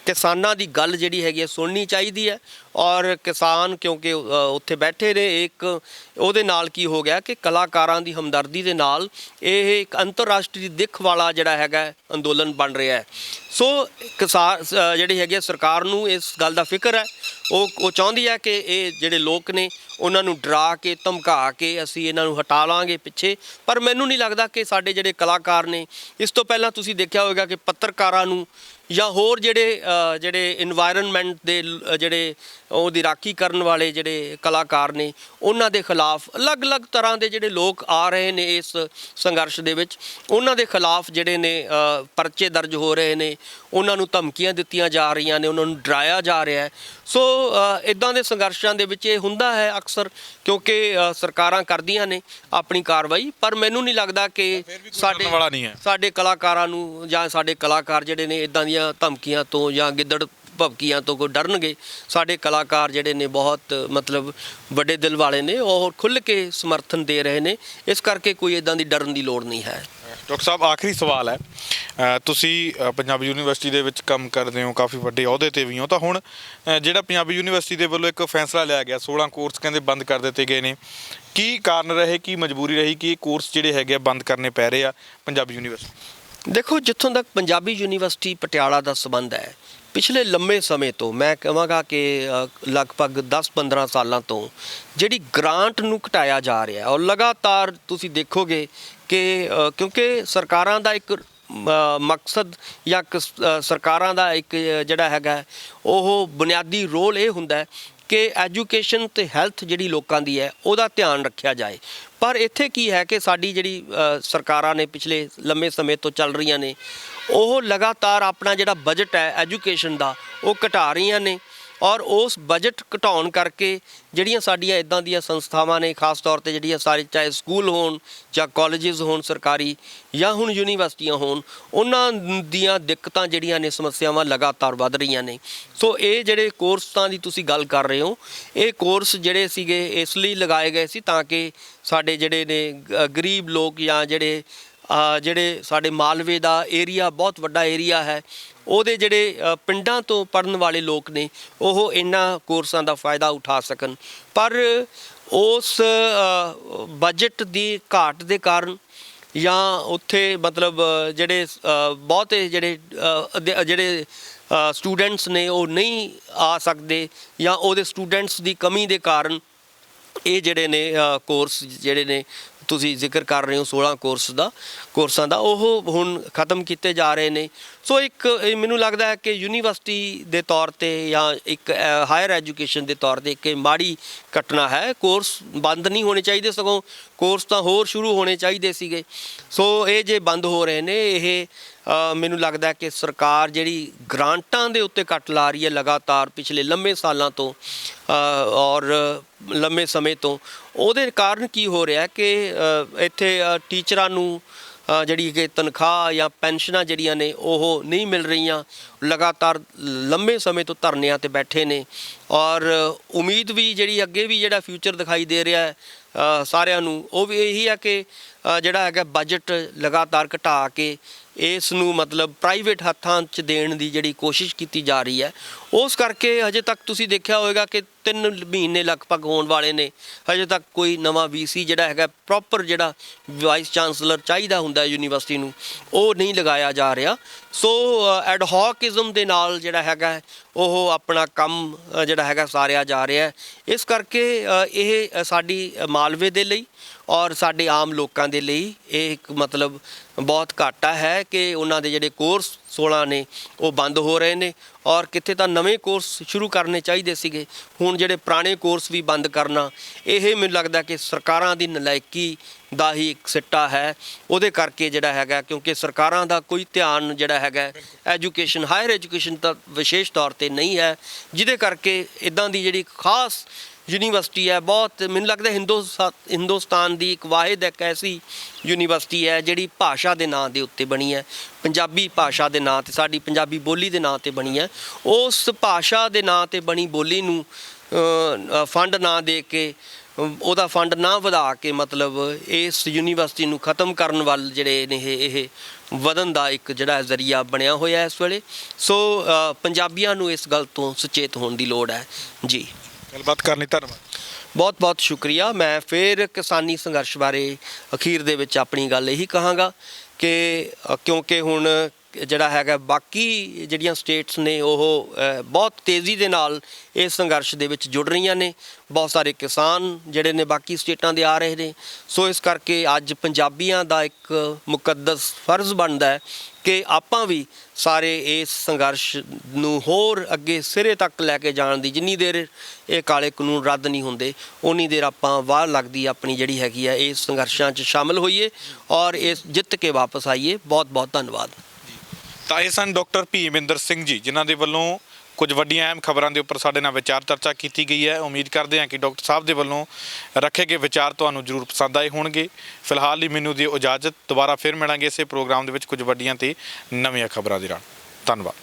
ਕਿਸਾਨਾਂ ਦੀ ਗੱਲ ਜਿਹੜੀ ਹੈਗੀ ਹੈ ਸੁਣਨੀ ਚਾਹੀਦੀ ਹੈ, ਔਰ ਕਿਸਾਨ ਕਿਉਂਕਿ ਉੱਥੇ ਬੈਠੇ ਨੇ, ਇੱਕ ਉਹਦੇ ਨਾਲ ਕੀ ਹੋ ਗਿਆ ਕਿ ਕਲਾਕਾਰਾਂ ਦੀ ਹਮਦਰਦੀ ਦੇ ਨਾਲ ਇਹ ਇੱਕ ਅੰਤਰਰਾਸ਼ਟਰੀ ਦਿੱਖ ਵਾਲਾ ਜਿਹੜਾ ਹੈਗਾ ਅੰਦੋਲਨ ਬਣ ਰਿਹਾ ਹੈ। ਸੋ ਕਿਸਾਨ ਜਿਹੜੀ ਹੈਗੀ ਸਰਕਾਰ ਨੂੰ ਇਸ ਗੱਲ ਦਾ ਫਿਕਰ ਹੈ, ਉਹ ਚਾਹੁੰਦੀ ਹੈ ਕਿ ਇਹ ਜਿਹੜੇ ਲੋਕ ਨੇ ਉਹਨਾਂ ਨੂੰ ਡਰਾ ਕੇ ਧਮਕਾ ਕੇ ਅਸੀਂ ਇਹਨਾਂ ਨੂੰ ਹਟਾ ਲਾਂਗੇ ਪਿੱਛੇ। ਪਰ ਮੈਨੂੰ ਨਹੀਂ ਲੱਗਦਾ ਕਿ ਸਾਡੇ ਜਿਹੜੇ ਕਲਾਕਾਰ ਨੇ, ਇਸ ਤੋਂ ਪਹਿਲਾਂ ਤੁਸੀਂ ਦੇਖਿਆ ਹੋਵੇਗਾ ਕਿ ਪੱਤਰਕਾਰਾਂ ਨੂੰ ਜਾਂ ਹੋਰ ਜਿਹੜੇ ਇਨਵਾਇਰਨਮੈਂਟ ਦੇ ਜਿਹੜੇ ਉਹਦੀ ਰਾਖੀ ਕਰਨ ਵਾਲੇ ਜਿਹੜੇ ਕਲਾਕਾਰ ਨੇ, ਉਹਨਾਂ ਦੇ ਖਿਲਾਫ ਅਲੱਗ-ਅਲੱਗ ਤਰ੍ਹਾਂ ਦੇ ਜਿਹੜੇ ਲੋਕ ਆ ਰਹੇ ਨੇ ਇਸ ਸੰਘਰਸ਼ ਦੇ ਵਿੱਚ, ਉਹਨਾਂ ਦੇ ਖਿਲਾਫ ਜਿਹੜੇ ਨੇ ਪਰਚੇ ਦਰਜ ਹੋ ਰਹੇ ਨੇ, ਉਹਨਾਂ ਨੂੰ ਧਮਕੀਆਂ ਦਿੱਤੀਆਂ ਜਾ ਰਹੀਆਂ ਨੇ, ਉਹਨਾਂ ਨੂੰ ਡਰਾਇਆ ਜਾ ਰਿਹਾ ਹੈ। ਸੋ ਇੱਦਾਂ ਦੇ ਸੰਘਰਸ਼ਾਂ ਦੇ ਵਿੱਚ ਇਹ ਹੁੰਦਾ ਹੈ ਅਕਸਰ, ਕਿਉਂਕਿ ਸਰਕਾਰਾਂ ਕਰਦੀਆਂ ਨੇ ਆਪਣੀ ਕਾਰਵਾਈ, ਪਰ ਮੈਨੂੰ ਨਹੀਂ ਲੱਗਦਾ ਕਿ ਸਾਡੇ ਕਲਾਕਾਰਾਂ ਨੂੰ ਜਾਂ ਸਾਡੇ ਕਲਾਕਾਰ ਜਿਹੜੇ ਨੇ ਇੱਦਾਂ ਦੀਆਂ ਧਮਕੀਆਂ ਤੋਂ ਜਾਂ ਗਿੱਦੜ ਭਵਕੀਆਂ ਤੋਂ ਕੋਈ ਡਰਨਗੇ। ਸਾਡੇ ਕਲਾਕਾਰ ਜਿਹੜੇ ਨੇ ਬਹੁਤ ਮਤਲਬ ਵੱਡੇ ਦਿਲ ਵਾਲੇ ਨੇ, ਉਹ ਖੁੱਲ੍ਹ ਕੇ ਸਮਰਥਨ ਦੇ ਰਹੇ ਨੇ, ਇਸ ਕਰਕੇ ਕੋਈ ਇੱਦਾਂ ਦੀ ਡਰਨ ਦੀ ਲੋੜ ਨਹੀਂ ਹੈ। ਡਾਕਟਰ ਸਾਹਿਬ, ਆਖਰੀ ਸਵਾਲ ਹੈ, ਤੁਸੀਂ ਪੰਜਾਬੀ ਯੂਨੀਵਰਸਿਟੀ ਦੇ ਵਿੱਚ ਕੰਮ ਕਰਦੇ ਹੋ, ਕਾਫੀ ਵੱਡੇ ਅਹੁਦੇ 'ਤੇ ਵੀ ਹੋ, ਤਾਂ ਹੁਣ ਜਿਹੜਾ ਪੰਜਾਬੀ ਯੂਨੀਵਰਸਿਟੀ ਦੇ ਵੱਲੋਂ ਇੱਕ ਫੈਸਲਾ ਲਿਆ ਗਿਆ, 16 ਕੋਰਸ ਕਹਿੰਦੇ ਬੰਦ ਕਰ ਦਿੱਤੇ ਗਏ ਨੇ, ਕੀ ਕਾਰਨ ਰਹੇ, ਕੀ ਮਜਬੂਰੀ ਰਹੀ ਕਿ ਇਹ ਕੋਰਸ ਜਿਹੜੇ ਹੈਗੇ ਬੰਦ ਕਰਨੇ ਪੈ ਰਹੇ ਆ ਪੰਜਾਬੀ ਯੂਨੀਵਰਸਿਟੀ? ਦੇਖੋ, ਜਿੱਥੋਂ ਤੱਕ ਪੰਜਾਬੀ ਯੂਨੀਵਰਸਿਟੀ ਪਟਿਆਲਾ ਦਾ ਸੰਬੰਧ ਹੈ, ਪਿਛਲੇ ਲੰਮੇ ਸਮੇਂ ਤੋਂ ਮੈਂ ਕਹਾਂਗਾ ਕਿ ਲਗਭਗ 10-15 ਸਾਲਾਂ ਤੋਂ ਜਿਹੜੀ ਗ੍ਰਾਂਟ ਨੂੰ ਘਟਾਇਆ ਜਾ ਰਿਹਾ ਔਰ ਲਗਾਤਾਰ ਤੁਸੀਂ ਦੇਖੋਗੇ ਕਿ ਕਿਉਂਕਿ ਸਰਕਾਰਾਂ ਦਾ ਇੱਕ ਮਕਸਦ ਜਾਂ ਸਰਕਾਰਾਂ ਦਾ ਇੱਕ ਜਿਹੜਾ ਹੈਗਾ ਉਹ ਬੁਨਿਆਦੀ ਰੋਲ ਇਹ ਹੁੰਦਾ ਹੈ ਕਿ ਐਜੂਕੇਸ਼ਨ ਤੇ ਹੈਲਥ ਜਿਹੜੀ ਲੋਕਾਂ ਦੀ ਹੈ ਉਹਦਾ ਧਿਆਨ ਰੱਖਿਆ ਜਾਏ। ਪਰ ਇੱਥੇ ਕੀ ਹੈ ਕਿ ਸਾਡੀ ਜਿਹੜੀ ਸਰਕਾਰਾਂ ਨੇ ਪਿਛਲੇ ਲੰਮੇ ਸਮੇਂ ਤੋਂ ਚੱਲ ਰਹੀਆਂ ਨੇ, ਉਹ ਲਗਾਤਾਰ ਆਪਣਾ ਜਿਹੜਾ ਬਜਟ ਹੈ ਐਜੂਕੇਸ਼ਨ ਦਾ ਉਹ ਘਟਾ ਰਹੀਆਂ ਨੇ, ਔਰ ਉਸ ਬਜਟ ਘਟਾਉਣ ਕਰਕੇ ਜਿਹੜੀਆਂ ਸਾਡੀਆਂ ਇੱਦਾਂ ਦੀਆਂ ਸੰਸਥਾਵਾਂ ਨੇ, ਖਾਸ ਤੌਰ 'ਤੇ ਜਿਹੜੀਆਂ ਸਾਰੇ ਚਾਹੇ ਸਕੂਲ ਹੋਣ ਜਾਂ ਕਾਲਜਿਸ ਹੋਣ ਸਰਕਾਰੀ ਜਾਂ ਹੁਣ ਯੂਨੀਵਰਸਿਟੀਆਂ ਹੋਣ, ਉਹਨਾਂ ਦੀਆਂ ਦਿੱਕਤਾਂ ਜਿਹੜੀਆਂ ਨੇ, ਸਮੱਸਿਆਵਾਂ ਲਗਾਤਾਰ ਵੱਧ ਰਹੀਆਂ ਨੇ। ਸੋ ਇਹ ਜਿਹੜੇ ਕੋਰਸਾਂ ਦੀ ਤੁਸੀਂ ਗੱਲ ਕਰ ਰਹੇ ਹੋ, ਇਹ ਕੋਰਸ ਜਿਹੜੇ ਸੀਗੇ ਇਸ ਲਈ ਲਗਾਏ ਗਏ ਸੀ ਤਾਂ ਕਿ ਸਾਡੇ ਜਿਹੜੇ ਨੇ ਗਰੀਬ ਲੋਕ ਜਾਂ ਜਿਹੜੇ ਸਾਡੇ ਮਾਲਵੇ ਦਾ ਏਰੀਆ ਬਹੁਤ ਵੱਡਾ ਏਰੀਆ ਹੈ, ਉਹਦੇ ਜਿਹੜੇ ਪਿੰਡਾਂ ਤੋਂ ਪੜ੍ਹਨ ਵਾਲੇ ਲੋਕ ਨੇ ਉਹ ਇਹਨਾਂ ਕੋਰਸਾਂ ਦਾ ਫਾਇਦਾ ਉਠਾ ਸਕਣ। ਪਰ ਉਸ ਬਜਟ ਦੀ ਘਾਟ ਦੇ ਕਾਰਨ ਜਾਂ ਉੱਥੇ ਮਤਲਬ ਜਿਹੜੇ ਬਹੁਤੇ ਜਿਹੜੇ ਸਟੂਡੈਂਟਸ ਨੇ ਉਹ ਨਹੀਂ ਆ ਸਕਦੇ, ਜਾਂ ਉਹਦੇ ਸਟੂਡੈਂਟਸ ਦੀ ਕਮੀ ਦੇ ਕਾਰਨ ਇਹ ਜਿਹੜੇ ਨੇ ਕੋਰਸ ਜਿਹੜੇ ਨੇ ਤੁਸੀਂ ਜ਼ਿਕਰ ਕਰ ਰਹੇ ਹੋ 16 ਕੋਰਸਾਂ ਦਾ ਉਹ ਹੁਣ ਖਤਮ ਕੀਤੇ ਜਾ ਰਹੇ ਨੇ। ਸੋ ਇੱਕ ਮੈਨੂੰ ਲੱਗਦਾ ਹੈ ਕਿ ਯੂਨੀਵਰਸਿਟੀ ਦੇ ਤੌਰ 'ਤੇ ਜਾਂ ਇੱਕ ਹਾਇਰ ਐਜੂਕੇਸ਼ਨ ਦੇ ਤੌਰ 'ਤੇ ਇੱਕ ਮਾੜੀ ਘਟਨਾ ਹੈ। ਕੋਰਸ ਬੰਦ ਨਹੀਂ ਹੋਣੇ ਚਾਹੀਦੇ, ਸਗੋਂ ਕੋਰਸ ਤਾਂ ਹੋਰ ਸ਼ੁਰੂ ਹੋਣੇ ਚਾਹੀਦੇ ਸੀਗੇ। ਸੋ ਇਹ ਜੇ ਬੰਦ ਹੋ ਰਹੇ ਨੇ, ਇਹ ਮੈਨੂੰ ਲੱਗਦਾ ਕਿ ਸਰਕਾਰ ਜਿਹੜੀ ਗ੍ਰਾਂਟਾਂ ਦੇ ਉੱਤੇ ਕੱਟ ਲਾ ਰਹੀ ਹੈ ਲਗਾਤਾਰ ਪਿਛਲੇ ਲੰਮੇ ਸਾਲਾਂ ਤੋਂ ਔਰ ਲੰਮੇ ਸਮੇਂ ਤੋਂ, ਉਹਦੇ ਕਾਰਨ ਕੀ ਹੋ ਰਿਹਾ ਕਿ ਇੱਥੇ ਟੀਚਰਾਂ ਨੂੰ ਜਿਹੜੀ ਕਿ ਤਨਖਾਹ ਜਾਂ ਪੈਨਸ਼ਨਾਂ ਜਿਹੜੀਆਂ ਨੇ ਉਹ ਨਹੀਂ ਮਿਲ ਰਹੀਆਂ, ਲਗਾਤਾਰ ਲੰਮੇ ਸਮੇਂ ਤੋਂ ਧਰਨਿਆਂ 'ਤੇ ਬੈਠੇ ਨੇ, ਔਰ ਉਮੀਦ ਵੀ ਜਿਹੜੀ ਅੱਗੇ ਵੀ ਜਿਹੜਾ ਫਿਊਚਰ ਦਿਖਾਈ ਦੇ ਰਿਹਾ ਹੈ ਸਾਰਿਆਂ ਨੂੰ, ਉਹ ਵੀ ਇਹੀ ਹੈ ਕਿ ਜਿਹੜਾ ਹੈਗਾ ਬਜਟ ਲਗਾਤਾਰ ਘਟਾ ਕੇ ਇਸ ਨੂੰ ਮਤਲਬ ਪ੍ਰਾਈਵੇਟ ਹੱਥਾਂ 'ਚ ਦੇਣ ਦੀ ਜਿਹੜੀ ਕੋਸ਼ਿਸ਼ ਕੀਤੀ ਜਾ ਰਹੀ ਹੈ। ਉਸ ਕਰਕੇ ਹਜੇ ਤੱਕ ਤੁਸੀਂ ਦੇਖਿਆ ਹੋਵੇਗਾ ਕਿ 3 ਮਹੀਨੇ ਲਗਭਗ ਹੋਣ ਵਾਲੇ ਨੇ, ਹਜੇ ਤੱਕ ਕੋਈ ਨਵਾਂ VC ਜਿਹੜਾ ਹੈਗਾ ਪ੍ਰੋਪਰ ਜਿਹੜਾ ਵਾਈਸ ਚਾਂਸਲਰ ਚਾਹੀਦਾ ਹੁੰਦਾ ਯੂਨੀਵਰਸਿਟੀ ਨੂੰ, ਉਹ ਨਹੀਂ ਲਗਾਇਆ ਜਾ ਰਿਹਾ। ਸੋ ਐਡਹੌਕਿਜ਼ਮ ਦੇ ਨਾਲ ਜਿਹੜਾ ਹੈਗਾ ਉਹ ਆਪਣਾ ਕੰਮ ਜਿਹੜਾ ਹੈਗਾ ਸਾਰਿਆ ਜਾ ਰਿਹਾ। ਇਸ ਕਰਕੇ ਇਹ ਸਾਡੀ ਮਾਲਵੇ ਦੇ ਲਈ ਔਰ ਸਾਡੇ ਆਮ ਲੋਕਾਂ ਦੇ ਲਈ ਇਹ ਇੱਕ ਮਤਲਬ ਬਹੁਤ ਘਾਟਾ ਹੈ ਕਿ ਉਹਨਾਂ ਦੇ ਜਿਹੜੇ ਕੋਰਸ 16 ਨੇ ਉਹ ਬੰਦ ਹੋ ਰਹੇ ਨੇ, ਔਰ ਕਿਤੇ ਤਾਂ ਨਵੇਂ ਕੋਰਸ ਸ਼ੁਰੂ ਕਰਨੇ ਚਾਹੀਦੇ ਸੀਗੇ। ਹੁਣ ਜਿਹੜੇ ਪੁਰਾਣੇ ਕੋਰਸ ਵੀ ਬੰਦ ਕਰਨਾ, ਇਹ ਮੈਨੂੰ ਲੱਗਦਾ ਕਿ ਸਰਕਾਰਾਂ ਦੀ ਨਲਾਇਕੀ ਦਾ ਹੀ ਇੱਕ ਸਿੱਟਾ ਹੈ। ਉਹਦੇ ਕਰਕੇ ਜਿਹੜਾ ਹੈਗਾ, ਕਿਉਂਕਿ ਸਰਕਾਰਾਂ ਦਾ ਕੋਈ ਧਿਆਨ ਜਿਹੜਾ ਹੈਗਾ ਐਜੂਕੇਸ਼ਨ, ਹਾਇਰ ਐਜੂਕੇਸ਼ਨ ਤਾਂ ਵਿਸ਼ੇਸ਼ ਤੌਰ 'ਤੇ ਨਹੀਂ ਹੈ, ਜਿਹਦੇ ਕਰਕੇ ਇੱਦਾਂ ਦੀ ਜਿਹੜੀ ਖਾਸ ਯੂਨੀਵਰਸਿਟੀ ਹੈ, ਬਹੁਤ ਮੈਨੂੰ ਲੱਗਦਾ ਹਿੰਦੁਸਤਾਨ ਦੀ ਇੱਕ ਵਾਹਿਦ ਇੱਕ ਐਸੀ ਯੂਨੀਵਰਸਿਟੀ ਹੈ ਜਿਹੜੀ ਭਾਸ਼ਾ ਦੇ ਨਾਂ ਦੇ ਉੱਤੇ ਬਣੀ ਹੈ, ਪੰਜਾਬੀ ਭਾਸ਼ਾ ਦੇ ਨਾਂ 'ਤੇ, ਸਾਡੀ ਪੰਜਾਬੀ ਬੋਲੀ ਦੇ ਨਾਂ 'ਤੇ ਬਣੀ ਹੈ। ਉਸ ਭਾਸ਼ਾ ਦੇ ਨਾਂ 'ਤੇ ਬਣੀ ਬੋਲੀ ਨੂੰ ਫੰਡ ਨਾ ਦੇ ਕੇ ਉਹਦਾ ਫੰਡ ਨਾ ਵਧਾ ਕੇ ਮਤਲਬ ਇਸ ਯੂਨੀਵਰਸਿਟੀ ਨੂੰ ਖਤਮ ਕਰਨ ਵੱਲ ਜਿਹੜੇ ਨੇ ਇਹ ਵਧਣ ਦਾ ਇੱਕ ਜਿਹੜਾ ਜ਼ਰੀਆ ਬਣਿਆ ਹੋਇਆ ਇਸ ਵੇਲੇ। ਸੋ ਪੰਜਾਬੀਆਂ ਨੂੰ ਇਸ ਗੱਲ ਤੋਂ ਸੁਚੇਤ ਹੋਣ ਦੀ ਲੋੜ ਹੈ ਜੀ। ਗੱਲਬਾਤ ਕਰਨ ਲਈ ਧੰਨਵਾਦ। ਬਹੁਤ ਬਹੁਤ ਸ਼ੁਕਰੀਆ। ਮੈਂ ਫਿਰ ਕਿਸਾਨੀ ਸੰਘਰਸ਼ ਬਾਰੇ ਅਖੀਰ ਦੇ ਵਿੱਚ ਆਪਣੀ ਗੱਲ ਇਹੀ ਕਹਾਂਗਾ ਕਿ ਕਿਉਂਕਿ ਹੁਣ ਜਿਹੜਾ ਹੈਗਾ ਬਾਕੀ ਜਿਹੜੀਆਂ ਸਟੇਟਸ ਨੇ ਉਹ ਬਹੁਤ ਤੇਜ਼ੀ ਦੇ ਨਾਲ ਇਸ ਸੰਘਰਸ਼ ਦੇ ਵਿੱਚ ਜੁੜ ਰਹੀਆਂ ਨੇ। ਬਹੁਤ ਸਾਰੇ ਕਿਸਾਨ ਜਿਹੜੇ ਨੇ ਬਾਕੀ ਸਟੇਟਾਂ ਦੇ ਆ ਰਹੇ ਨੇ। ਸੋ ਇਸ ਕਰਕੇ ਅੱਜ ਪੰਜਾਬੀਆਂ ਦਾ ਇੱਕ ਮੁਕੱਦਸ ਫਰਜ਼ ਬਣਦਾ ਹੈ ਕਿ ਆਪਾਂ ਵੀ ਸਾਰੇ ਇਸ ਸੰਘਰਸ਼ ਨੂੰ ਹੋਰ ਅੱਗੇ ਸਿਰੇ ਤੱਕ ਲੈ ਕੇ ਜਾਣ ਦੀ, ਜਿੰਨੀ ਦੇਰ ਇਹ ਕਾਲੇ ਕਾਨੂੰਨ ਰੱਦ ਨਹੀਂ ਹੁੰਦੇ ਉਨੀ ਦੇਰ ਆਪਾਂ ਵਾਹ ਲੱਗਦੀ ਆਪਣੀ ਜਿਹੜੀ ਹੈਗੀ ਹੈ ਇਸ ਸੰਘਰਸ਼ਾਂ 'ਚ ਸ਼ਾਮਲ ਹੋਈਏ ਔਰ ਇਸ ਜਿੱਤ ਕੇ ਵਾਪਸ ਆਈਏ। ਬਹੁਤ ਬਹੁਤ ਧੰਨਵਾਦ। ਤਾਂ ਇਹ ਸਨ ਡਾਕਟਰ ਭੀਮਿੰਦਰ ਸਿੰਘ ਜੀ, ਜਿਨ੍ਹਾਂ ਦੇ ਵੱਲੋਂ ਕੁਝ ਵੱਡੀਆਂ ਅਹਿਮ ਖਬਰਾਂ ਦੇ ਉੱਪਰ ਸਾਡੇ ਨਾਲ ਵਿਚਾਰ ਚਰਚਾ ਕੀਤੀ ਗਈ ਹੈ। ਉਮੀਦ ਕਰਦੇ ਹਾਂ ਕਿ ਡਾਕਟਰ ਸਾਹਿਬ ਦੇ ਵੱਲੋਂ ਰੱਖੇ ਗਏ ਵਿਚਾਰ ਤੁਹਾਨੂੰ ਜ਼ਰੂਰ ਪਸੰਦ ਆਏ ਹੋਣਗੇ। ਫਿਲਹਾਲ ਲਈ ਮੈਨੂੰ ਦਿਓ ਇਜਾਜ਼ਤ। ਦੁਬਾਰਾ ਫਿਰ ਮਿਲਾਂਗੇ ਇਸੇ ਪ੍ਰੋਗਰਾਮ ਦੇ ਵਿੱਚ ਕੁਝ ਵੱਡੀਆਂ ਤੇ ਨਵੀਆਂ ਖਬਰਾਂ ਦੇ ਨਾਲ। ਧੰਨਵਾਦ।